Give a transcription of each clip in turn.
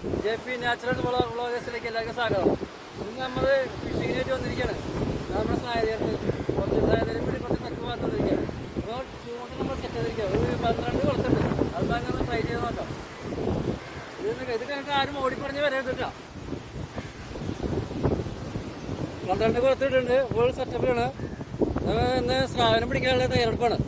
JP natural വ്ളോഗേഴ്സിലേക്ക് എല്ലാവർക്കും സ്വാഗതം. ഇന്ന് നമ്മൾ ഫിഷിങ്ങിനായിട്ട് വന്നിരിക്കുകയാണ്. നമ്മുടെ സ്നായകർക്ക് കുറച്ച് സ്നായകരും കൂടി കുറച്ച് തക്ക് വന്നിരിക്കുകയാണ്. അപ്പോൾ ചൂണ്ട് നമ്മൾ സെറ്റ് ചെയ്തിരിക്കുക. ഒരു 12 കുളത്തുണ്ട്. അത് അങ്ങനെ ട്രൈ ചെയ്ത് നോക്കാം. ഇത് കണ്ടിട്ട് ആരും ഓടിപ്പറഞ്ഞ് വരരുതില്ല. 12 കുളത്തിട്ടുണ്ട്. ഫുൾ സെറ്റപ്പിലാണ്. ഇന്ന് സ്രാവനം പിടിക്കാനുള്ള തയ്യാറെടുപ്പാണ്.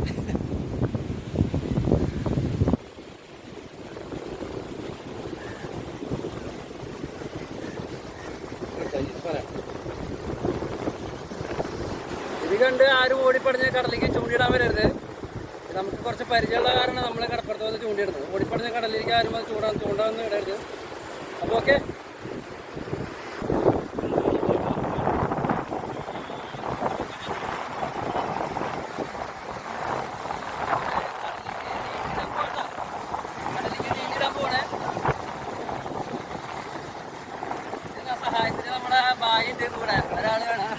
ഇത് കണ്ട് ആരും ഓടിപ്പടഞ്ഞ് കടലിലേക്ക് ചൂണ്ടിയിടാൻ വരരുത്. നമുക്ക് കുറച്ച് പരിചയമുള്ള കാരണം നമ്മളെ കടപ്പുറത്ത് വന്ന് ചൂണ്ടിയിടുന്നത്. ഓടിപ്പടഞ്ഞ കടലിലേക്ക് ആരും അത് ചൂണ്ടാന്ന് ഇടരുത്. അപ്പോൾ ഓക്കെ. സഹായത്തിന് നമ്മുടെ ബായിൻ്റെ കൂടെ ഒരാൾ വേണം.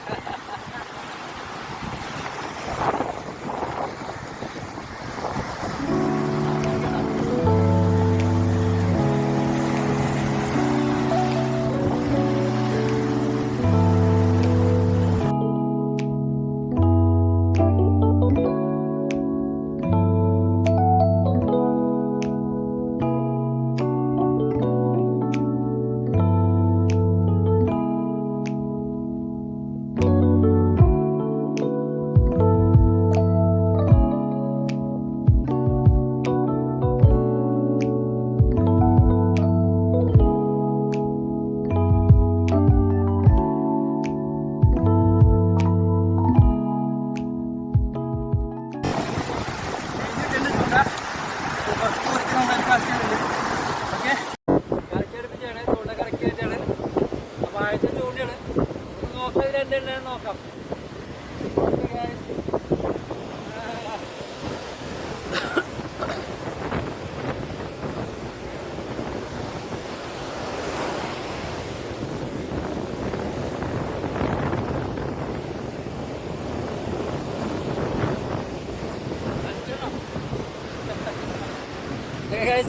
നോക്കാം.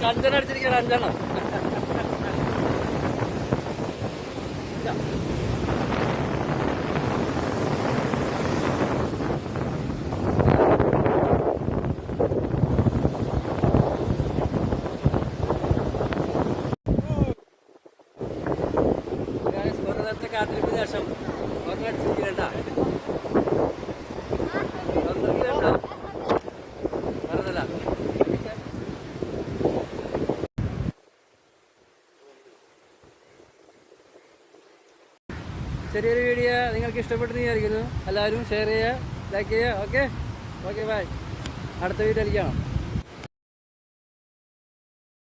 അഞ്ചെണ്ണം അടിച്ചിരിക്കണം. 5 എണ്ണം. കാത്തിരിപ്പിന് ശേഷം അടിച്ചിരിക്കണ്ട. പറഞ്ഞല്ല. ചെറിയൊരു വീഡിയോ നിങ്ങൾക്ക് ഇഷ്ടപ്പെട്ടെന്ന് വിചാരിക്കുന്നു. എല്ലാവരും ഷെയർ ചെയ്യുക, ലൈക്ക് ചെയ്യുക. Okay bye. അടുത്ത വീഡിയോ കാണാം.